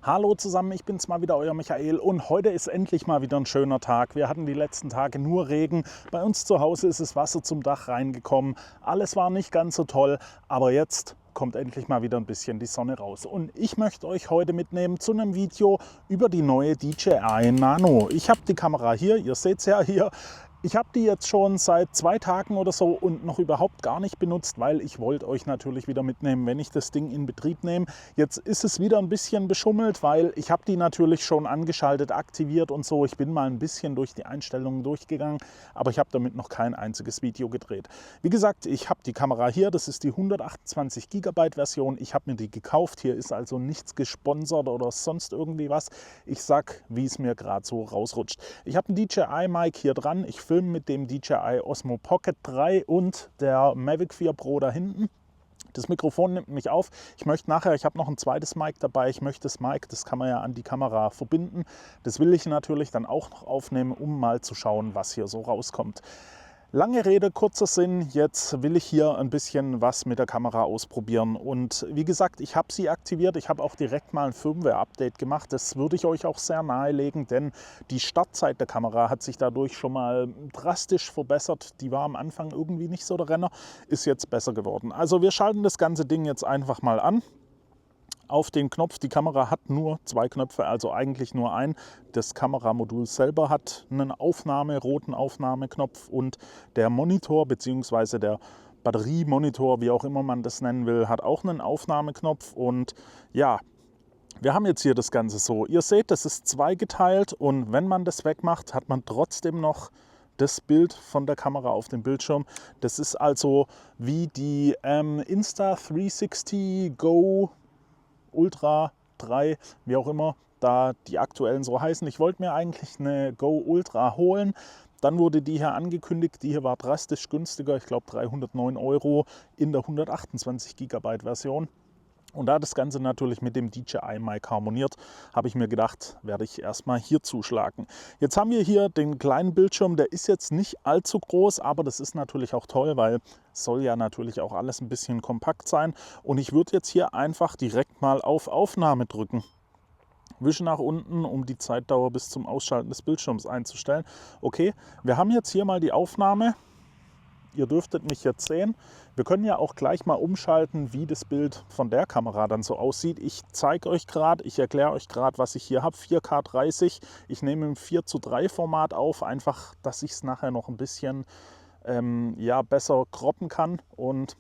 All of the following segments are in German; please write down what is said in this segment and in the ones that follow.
Hallo zusammen, ich bin's mal wieder, euer Michael, und heute ist endlich mal wieder ein schöner Tag. Wir hatten die letzten Tage nur Regen. Bei uns zu Hause ist das Wasser zum Dach reingekommen. Alles war nicht ganz so toll, aber jetzt kommt endlich mal wieder ein bisschen die Sonne raus. Und ich möchte euch heute mitnehmen zu einem Video über die neue DJI Nano. Ich habe die Kamera hier, ihr seht es ja hier. Ich habe die jetzt schon seit 2 Tagen oder so und noch überhaupt gar nicht benutzt, weil ich wollte euch natürlich wieder mitnehmen, wenn ich das Ding in Betrieb nehme. Jetzt ist es wieder ein bisschen beschummelt, weil ich habe die natürlich schon angeschaltet, aktiviert und so. Ich bin mal ein bisschen durch die Einstellungen durchgegangen, aber ich habe damit noch kein einziges Video gedreht. Wie gesagt, ich habe die Kamera hier, das ist die 128 GB Version. Ich habe mir die gekauft, hier ist also nichts gesponsert oder sonst irgendwie was. Ich sag, wie es mir gerade so rausrutscht. Ich habe einen DJI Mic hier dran, ich filme mit dem DJI Osmo Pocket 3 und der Mavic 4 Pro da hinten. Das Mikrofon nimmt mich auf. Ich möchte nachher, ich habe noch ein zweites Mic dabei, ich möchte das Mic, das kann man ja an die Kamera verbinden. Das will ich natürlich dann auch noch aufnehmen, um mal zu schauen, was hier so rauskommt. Lange Rede, kurzer Sinn, jetzt will ich hier ein bisschen was mit der Kamera ausprobieren. Und wie gesagt, ich habe sie aktiviert, ich habe auch direkt mal ein Firmware-Update gemacht. Das würde ich euch auch sehr nahelegen, denn die Startzeit der Kamera hat sich dadurch schon mal drastisch verbessert. Die war am Anfang irgendwie nicht so der Renner, ist jetzt besser geworden. Also wir schalten das ganze Ding jetzt einfach mal an. Auf den Knopf, die Kamera hat nur 2 Knöpfe, also eigentlich nur einen. Das Kameramodul selber hat einen roten Aufnahmeknopf und der Monitor bzw. der Batteriemonitor, wie auch immer man das nennen will, hat auch einen Aufnahmeknopf. Und ja, wir haben jetzt hier das Ganze so. Ihr seht, das ist zweigeteilt und wenn man das wegmacht, hat man trotzdem noch das Bild von der Kamera auf dem Bildschirm. Das ist also wie die Insta360 Go Ultra 3, wie auch immer, da die aktuellen so heißen. Ich wollte mir eigentlich eine Go Ultra holen. Dann wurde die hier angekündigt. Die hier war drastisch günstiger. Ich glaube 309 € in der 128 GB Version. Und da das Ganze natürlich mit dem DJI Mic harmoniert, habe ich mir gedacht, werde ich erstmal hier zuschlagen. Jetzt haben wir hier den kleinen Bildschirm, der ist jetzt nicht allzu groß, aber das ist natürlich auch toll, weil es soll ja natürlich auch alles ein bisschen kompakt sein. Und ich würde jetzt hier einfach direkt mal auf Aufnahme drücken. Wische nach unten, um die Zeitdauer bis zum Ausschalten des Bildschirms einzustellen. Okay, wir haben jetzt hier mal die Aufnahme. Ihr dürftet mich jetzt sehen. Wir können ja auch gleich mal umschalten, wie das Bild von der Kamera dann so aussieht. Ich zeige euch gerade, ich erkläre euch gerade, was ich hier habe. 4K 30. Ich nehme im 4:3 Format auf, einfach, dass ich es nachher noch ein bisschen ja, besser croppen kann. Und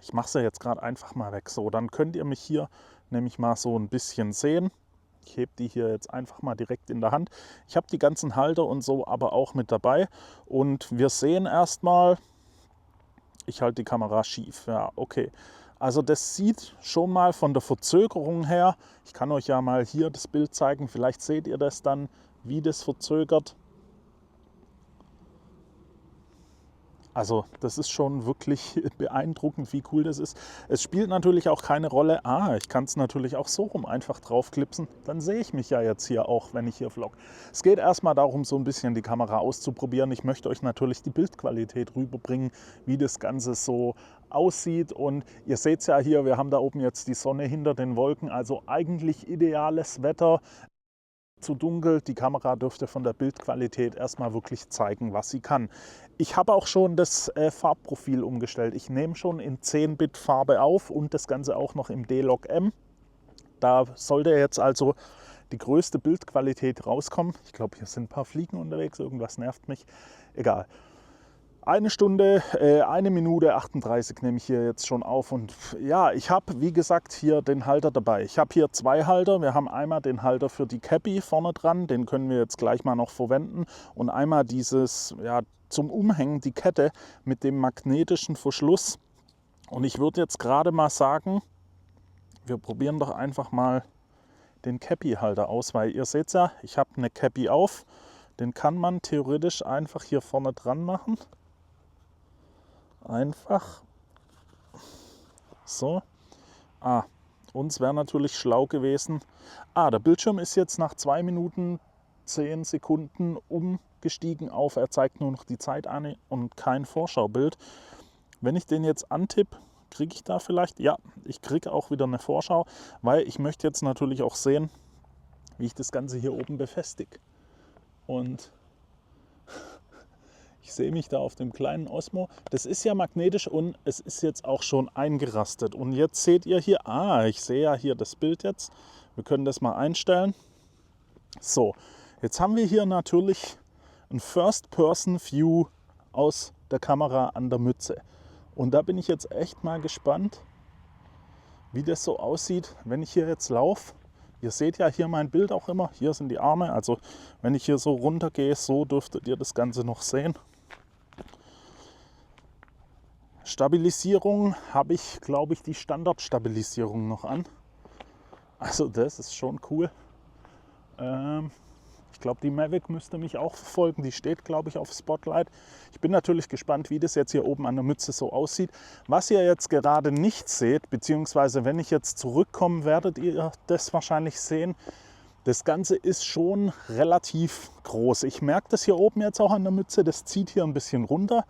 ich mache sie jetzt gerade einfach mal weg. So, dann könnt ihr mich hier nämlich mal so ein bisschen sehen. Ich hebe die hier jetzt einfach mal direkt in der Hand. Ich habe die ganzen Halter und so aber auch mit dabei. Und wir sehen erstmal, ich halte die Kamera schief. Ja, okay. Also das sieht schon mal von der Verzögerung her. Ich kann euch ja mal hier das Bild zeigen. Vielleicht seht ihr das dann, wie das verzögert. Also das ist schon wirklich beeindruckend, wie cool das ist. Es spielt natürlich auch keine Rolle. Ich kann es natürlich auch so rum einfach draufklipsen. Dann sehe ich mich ja jetzt hier auch, wenn ich hier vlog. Es geht erstmal darum, so ein bisschen die Kamera auszuprobieren. Ich möchte euch natürlich die Bildqualität rüberbringen, wie das Ganze so aussieht. Und ihr seht es ja hier, wir haben da oben jetzt die Sonne hinter den Wolken. Also eigentlich ideales Wetter. Zu dunkel. Die Kamera dürfte von der Bildqualität erstmal wirklich zeigen, was sie kann. Ich habe auch schon das Farbprofil umgestellt. Ich nehme schon in 10-Bit Farbe auf und das Ganze auch noch im D-Log M. Da sollte jetzt also die größte Bildqualität rauskommen. Ich glaube, hier sind ein paar Fliegen unterwegs, irgendwas nervt mich. Egal. 1 Stunde, 1 Minute 38 nehme ich hier jetzt schon auf. Und ja, ich habe, wie gesagt, hier den Halter dabei. Ich habe hier 2 Halter. Wir haben einmal den Halter für die Cappy vorne dran, den können wir jetzt gleich mal noch verwenden. Und einmal dieses, ja, zum Umhängen, die Kette mit dem magnetischen Verschluss. Und ich würde jetzt gerade mal sagen, wir probieren doch einfach mal den Cappy-Halter aus, weil ihr seht ja, ich habe eine Cappy auf. Den kann man theoretisch einfach hier vorne dran machen. Einfach so. Uns wäre natürlich schlau gewesen. Der Bildschirm ist jetzt nach 2 Minuten 10 Sekunden umgestiegen auf, er zeigt nur noch die Zeit an und kein Vorschaubild. Wenn ich den jetzt antippe, kriege ich da vielleicht, ja, ich kriege auch wieder eine Vorschau, weil ich möchte jetzt natürlich auch sehen, wie ich das Ganze hier oben befestige. Und ich sehe mich da auf dem kleinen Osmo. Das ist ja magnetisch und es ist jetzt auch schon eingerastet. Und jetzt seht ihr hier, ich sehe ja hier das Bild jetzt. Wir können das mal einstellen. So, jetzt haben wir hier natürlich ein First-Person-View aus der Kamera an der Mütze. Und da bin ich jetzt echt mal gespannt, wie das so aussieht, wenn ich hier jetzt laufe. Ihr seht ja hier mein Bild auch immer. Hier sind die Arme. Also wenn ich hier so runter gehe, so dürftet ihr das Ganze noch sehen. Stabilisierung habe ich, glaube ich, die Standardstabilisierung noch an. Also das ist schon cool. Ich glaube, die Mavic müsste mich auch verfolgen. Die steht, glaube ich, auf Spotlight. Ich bin natürlich gespannt, wie das jetzt hier oben an der Mütze so aussieht. Was ihr jetzt gerade nicht seht, beziehungsweise wenn ich jetzt zurückkomme, werdet ihr das wahrscheinlich sehen. Das Ganze ist schon relativ groß. Ich merke das hier oben jetzt auch an der Mütze. Das zieht hier ein bisschen runter.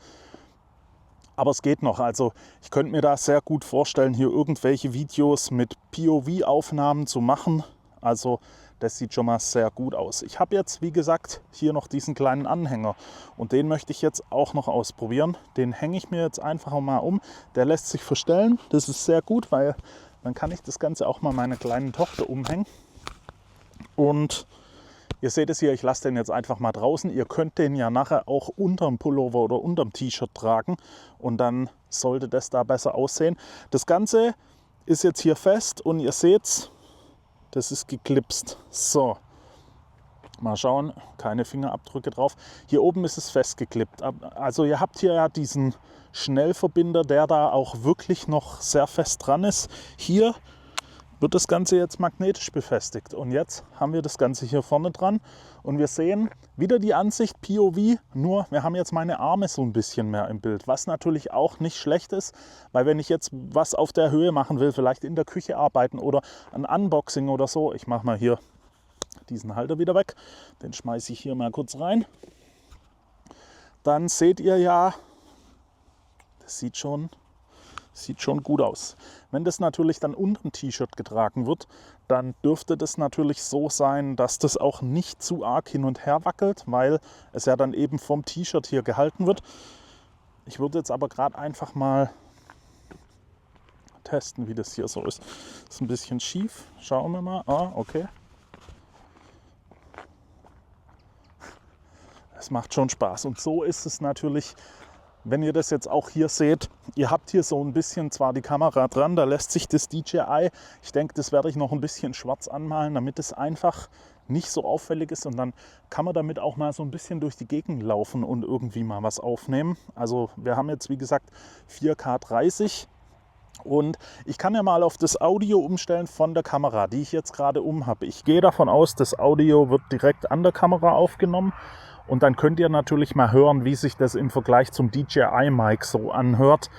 Aber es geht noch. Also ich könnte mir da sehr gut vorstellen, hier irgendwelche Videos mit POV-Aufnahmen zu machen. Also das sieht schon mal sehr gut aus. Ich habe jetzt, wie gesagt, hier noch diesen kleinen Anhänger und den möchte ich jetzt auch noch ausprobieren. Den hänge ich mir jetzt einfach mal um. Der lässt sich verstellen. Das ist sehr gut, weil dann kann ich das Ganze auch mal meiner kleinen Tochter umhängen. Und ihr seht es hier, ich lasse den jetzt einfach mal draußen. Ihr könnt den ja nachher auch unterm Pullover oder unterm T-Shirt tragen und dann sollte das da besser aussehen. Das Ganze ist jetzt hier fest und ihr seht's, das ist geklipst. So, mal schauen, keine Fingerabdrücke drauf. Hier oben ist es festgeklippt. Also ihr habt hier ja diesen Schnellverbinder, der da auch wirklich noch sehr fest dran ist. Hier wird das Ganze jetzt magnetisch befestigt. Und jetzt haben wir das Ganze hier vorne dran. Und wir sehen wieder die Ansicht POV, nur wir haben jetzt meine Arme so ein bisschen mehr im Bild. Was natürlich auch nicht schlecht ist, weil wenn ich jetzt was auf der Höhe machen will, vielleicht in der Küche arbeiten oder ein Unboxing oder so. Ich mache mal hier diesen Halter wieder weg. Den schmeiße ich hier mal kurz rein. Dann seht ihr ja, das sieht schon gut aus. Wenn das natürlich dann unter dem T-Shirt getragen wird, dann dürfte das natürlich so sein, dass das auch nicht zu arg hin und her wackelt, weil es ja dann eben vom T-Shirt hier gehalten wird. Ich würde jetzt aber gerade einfach mal testen, wie das hier so ist. Das ist ein bisschen schief. Schauen wir mal. Okay. Es macht schon Spaß. Und so ist es natürlich. Wenn ihr das jetzt auch hier seht, ihr habt hier so ein bisschen zwar die Kamera dran, da lässt sich das DJI, ich denke, das werde ich noch ein bisschen schwarz anmalen, damit es einfach nicht so auffällig ist und dann kann man damit auch mal so ein bisschen durch die Gegend laufen und irgendwie mal was aufnehmen. Also wir haben jetzt wie gesagt 4K 30 und ich kann ja mal auf das Audio umstellen von der Kamera, die ich jetzt gerade habe. Ich gehe davon aus, das Audio wird direkt an der Kamera aufgenommen. Und dann könnt ihr natürlich mal hören, wie sich das im Vergleich zum DJI-Mic so anhört.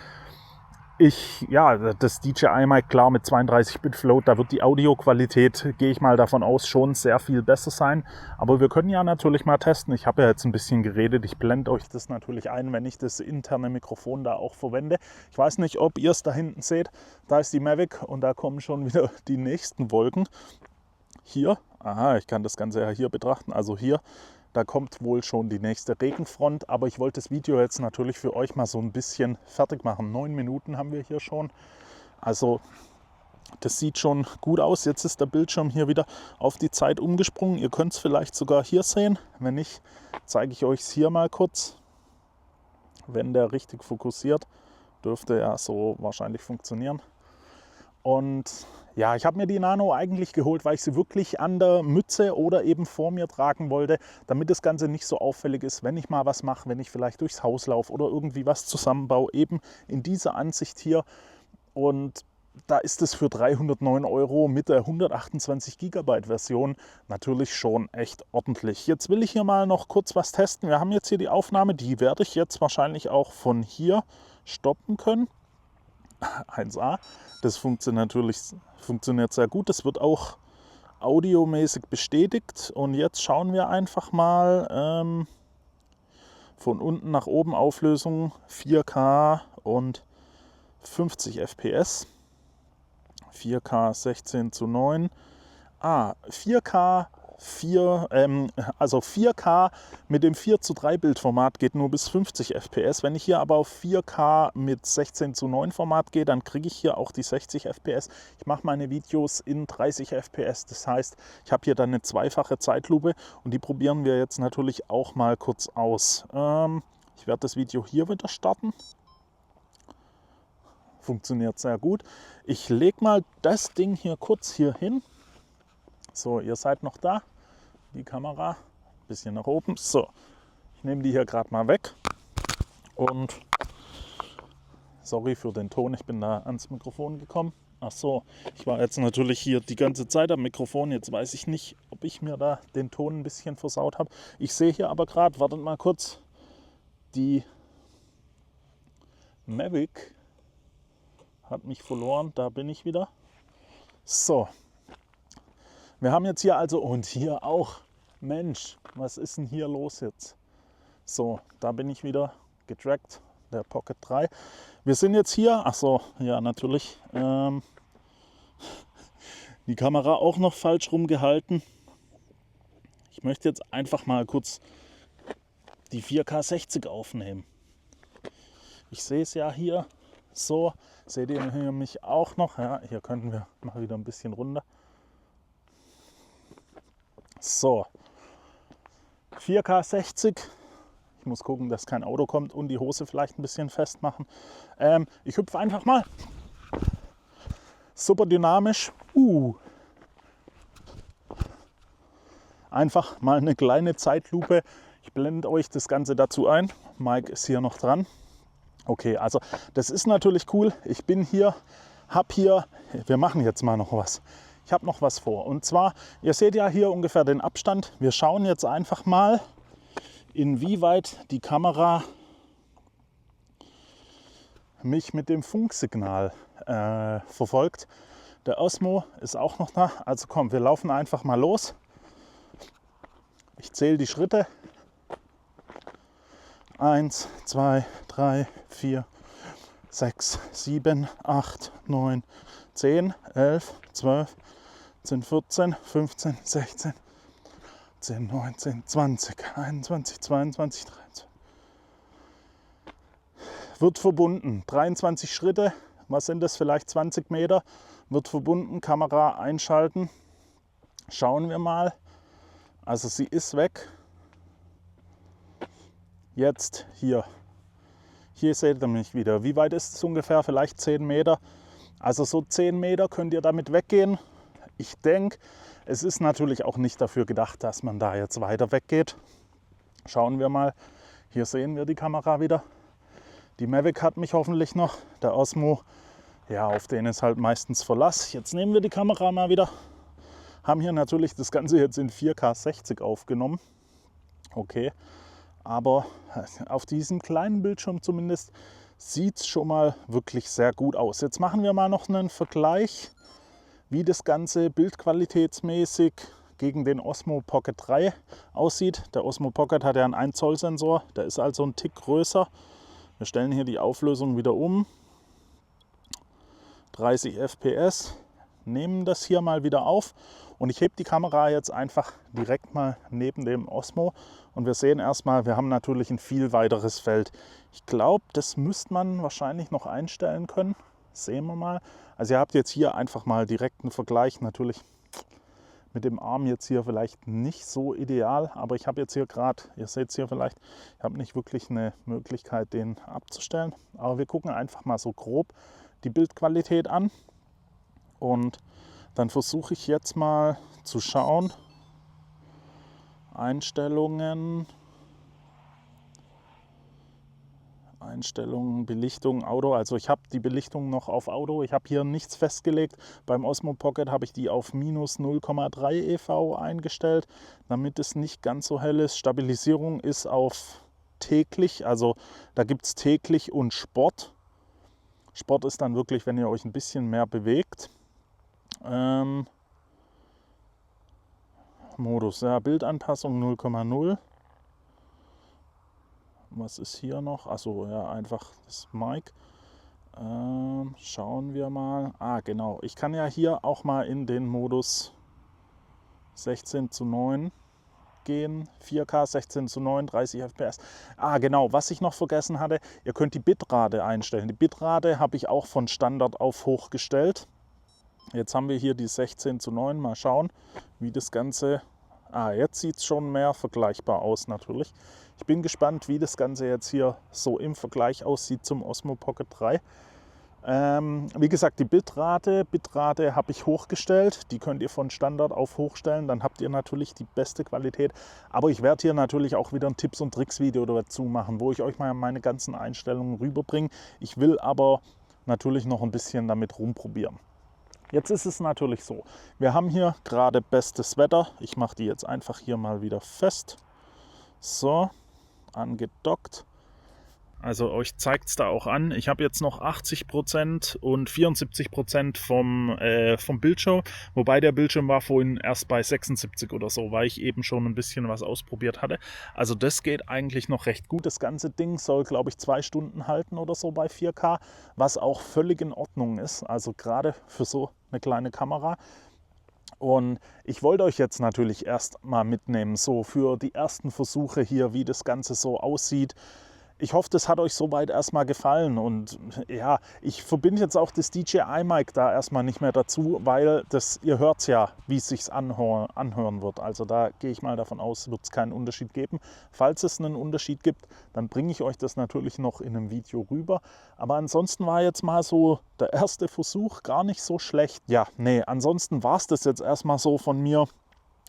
Das DJI-Mic, klar, mit 32-Bit-Float, da wird die Audioqualität, gehe ich mal davon aus, schon sehr viel besser sein. Aber wir können ja natürlich mal testen. Ich habe ja jetzt ein bisschen geredet. Ich blende euch das natürlich ein, wenn ich das interne Mikrofon da auch verwende. Ich weiß nicht, ob ihr es da hinten seht. Da ist die Mavic und da kommen schon wieder die nächsten Wolken. Hier, ich kann das Ganze ja hier betrachten, also hier. Da kommt wohl schon die nächste Regenfront, aber ich wollte das Video jetzt natürlich für euch mal so ein bisschen fertig machen. 9 Minuten haben wir hier schon, also das sieht schon gut aus. Jetzt ist der Bildschirm hier wieder auf die Zeit umgesprungen. Ihr könnt es vielleicht sogar hier sehen. Wenn nicht, zeige ich euch es hier mal kurz. Wenn der richtig fokussiert, dürfte er so wahrscheinlich funktionieren. Und ja, ich habe mir die Nano eigentlich geholt, weil ich sie wirklich an der Mütze oder eben vor mir tragen wollte, damit das Ganze nicht so auffällig ist, wenn ich mal was mache, wenn ich vielleicht durchs Haus laufe oder irgendwie was zusammenbaue, eben in dieser Ansicht hier. Und da ist es für 309 € mit der 128 GB Version natürlich schon echt ordentlich. Jetzt will ich hier mal noch kurz was testen. Wir haben jetzt hier die Aufnahme, die werde ich jetzt wahrscheinlich auch von hier stoppen können. 1A. Das funktioniert sehr gut. Das wird auch audiomäßig bestätigt. Und jetzt schauen wir einfach mal von unten nach oben Auflösung 4K und 50 FPS. 4K 16:9. 4K 4K mit dem 4:3 Bildformat geht nur bis 50 FPS. Wenn ich hier aber auf 4K mit 16:9 Format gehe, dann kriege ich hier auch die 60 FPS. Ich mache meine Videos in 30 FPS. Das heißt, ich habe hier dann eine zweifache Zeitlupe und die probieren wir jetzt natürlich auch mal kurz aus. Ich werde das Video hier wieder starten. Funktioniert sehr gut. Ich lege mal das Ding hier kurz hier hin. So, ihr seid noch da. Die Kamera, ein bisschen nach oben. So, ich nehme die hier gerade mal weg. Und sorry für den Ton, ich bin da ans Mikrofon gekommen. Ach so, ich war jetzt natürlich hier die ganze Zeit am Mikrofon. Jetzt weiß ich nicht, ob ich mir da den Ton ein bisschen versaut habe. Ich sehe hier aber gerade, wartet mal kurz, die Mavic hat mich verloren. Da bin ich wieder. So. Wir haben jetzt hier also, und hier auch, Mensch, was ist denn hier los jetzt? So, da bin ich wieder getrackt, der Pocket 3. Wir sind jetzt hier, ach so, ja natürlich, die Kamera auch noch falsch rumgehalten. Ich möchte jetzt einfach mal kurz die 4K 60 aufnehmen. Ich sehe es ja hier so, seht ihr hier mich auch noch? Ja, hier könnten wir mal wieder ein bisschen runter. So, 4K 60. Ich muss gucken, dass kein Auto kommt und die Hose vielleicht ein bisschen festmachen. Ich hüpfe einfach mal. Super dynamisch. Einfach mal eine kleine Zeitlupe. Ich blende euch das Ganze dazu ein. Mike ist hier noch dran. Okay, also das ist natürlich cool. Ich bin hier, wir machen jetzt mal noch was. Ich habe noch was vor. Und zwar, ihr seht ja hier ungefähr den Abstand. Wir schauen jetzt einfach mal, inwieweit die Kamera mich mit dem Funksignal verfolgt. Der Osmo ist auch noch da. Also komm, wir laufen einfach mal los. Ich zähle die Schritte. 1, 2, 3, 4, 6, 7, 8, 9, 10, 11, 12, 14, 15, 16, 17, 19, 20, 21, 22, 23. Wird verbunden. 23 Schritte, was sind das? Vielleicht 20 Meter. Wird verbunden, Kamera einschalten. Schauen wir mal. Also sie ist weg. Jetzt hier. Hier seht ihr mich wieder. Wie weit ist es ungefähr? Vielleicht 10 Meter. Also so 10 Meter könnt ihr damit weggehen. Ich denke, es ist natürlich auch nicht dafür gedacht, dass man da jetzt weiter weggeht. Schauen wir mal. Hier sehen wir die Kamera wieder. Die Mavic hat mich hoffentlich noch. Der Osmo, ja, auf den ist halt meistens Verlass. Jetzt nehmen wir die Kamera mal wieder. Haben hier natürlich das Ganze jetzt in 4K 60 aufgenommen. Okay, aber auf diesem kleinen Bildschirm zumindest sieht es schon mal wirklich sehr gut aus. Jetzt machen wir mal noch einen Vergleich, wie das Ganze bildqualitätsmäßig gegen den Osmo Pocket 3 aussieht. Der Osmo Pocket hat ja einen 1 Zoll Sensor, der ist also ein Tick größer. Wir stellen hier die Auflösung wieder um. 30 FPS. Nehmen das hier mal wieder auf und ich hebe die Kamera jetzt einfach direkt mal neben dem Osmo und wir sehen erstmal, wir haben natürlich ein viel weiteres Feld. Ich glaube, das müsste man wahrscheinlich noch einstellen können. Sehen wir mal. Also ihr habt jetzt hier einfach mal direkt einen Vergleich. Natürlich mit dem Arm jetzt hier vielleicht nicht so ideal, aber ich habe jetzt hier gerade, ihr seht es hier vielleicht, ich habe nicht wirklich eine Möglichkeit, den abzustellen. Aber wir gucken einfach mal so grob die Bildqualität an. Und dann versuche ich jetzt mal zu schauen, Einstellungen, Belichtung, Auto. Also ich habe die Belichtung noch auf Auto. Ich habe hier nichts festgelegt. Beim Osmo Pocket habe ich die auf minus 0,3 EV eingestellt, damit es nicht ganz so hell ist. Stabilisierung ist auf täglich, also da gibt es täglich und Sport. Sport ist dann wirklich, wenn ihr euch ein bisschen mehr bewegt. Modus, ja, Bildanpassung 0,0. Was ist hier noch? Achso, ja, einfach das Mic. Schauen wir mal. Ah, genau. Ich kann ja hier auch mal in den Modus 16:9 gehen, 4K 16:9, 30 FPS. Genau, was ich noch vergessen hatte, ihr könnt die Bitrate einstellen. Die Bitrate habe ich auch von Standard auf hoch gestellt. Jetzt haben wir hier die 16:9, mal schauen, wie das Ganze, jetzt sieht es schon mehr vergleichbar aus natürlich. Ich bin gespannt, wie das Ganze jetzt hier so im Vergleich aussieht zum Osmo Pocket 3. Wie gesagt, die Bitrate habe ich hochgestellt. Die könnt ihr von Standard auf hochstellen. Dann habt ihr natürlich die beste Qualität. Aber ich werde hier natürlich auch wieder ein Tipps- und Tricks-Video dazu machen, wo ich euch mal meine ganzen Einstellungen rüberbringe. Ich will aber natürlich noch ein bisschen damit rumprobieren. Jetzt ist es natürlich so, wir haben hier gerade bestes Wetter. Ich mache die jetzt einfach hier mal wieder fest. So, angedockt. Also euch zeigt es da auch an. Ich habe jetzt noch 80% und 74% vom Bildschirm. Wobei der Bildschirm war vorhin erst bei 76 oder so, weil ich eben schon ein bisschen was ausprobiert hatte. Also das geht eigentlich noch recht gut. Das ganze Ding soll, glaube ich, 2 Stunden halten oder so bei 4K, was auch völlig in Ordnung ist. Also gerade für so eine kleine Kamera. Und ich wollte euch jetzt natürlich erst mal mitnehmen, so für die ersten Versuche hier, wie das Ganze so aussieht. Ich hoffe, das hat euch soweit erstmal gefallen und ja, ich verbinde jetzt auch das DJI Mic da erstmal nicht mehr dazu, weil ihr hört es ja, wie es sich anhören wird. Also da gehe ich mal davon aus, wird es keinen Unterschied geben. Falls es einen Unterschied gibt, dann bringe ich euch das natürlich noch in einem Video rüber. Aber ansonsten war jetzt mal so der erste Versuch gar nicht so schlecht. Ja, nee, ansonsten war es das jetzt erstmal so von mir.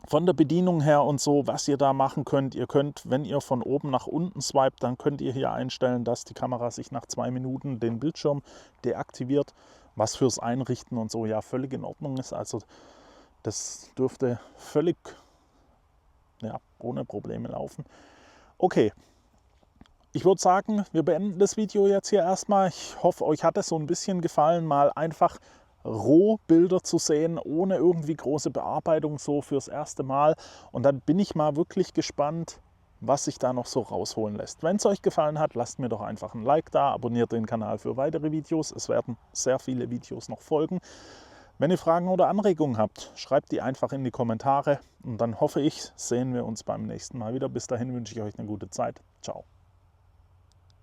Von der Bedienung her und so, was ihr da machen könnt. Ihr könnt, wenn ihr von oben nach unten swipet, dann könnt ihr hier einstellen, dass die Kamera sich nach 2 Minuten den Bildschirm deaktiviert, was fürs Einrichten und so ja völlig in Ordnung ist. Also das dürfte völlig ohne Probleme laufen. Okay, ich würde sagen, wir beenden das Video jetzt hier erstmal. Ich hoffe, euch hat es so ein bisschen gefallen, mal einfach Rohbilder zu sehen, ohne irgendwie große Bearbeitung, so fürs erste Mal. Und dann bin ich mal wirklich gespannt, was sich da noch so rausholen lässt. Wenn es euch gefallen hat, lasst mir doch einfach ein Like da, abonniert den Kanal für weitere Videos. Es werden sehr viele Videos noch folgen. Wenn ihr Fragen oder Anregungen habt, schreibt die einfach in die Kommentare und dann hoffe ich, sehen wir uns beim nächsten Mal wieder. Bis dahin wünsche ich euch eine gute Zeit. Ciao.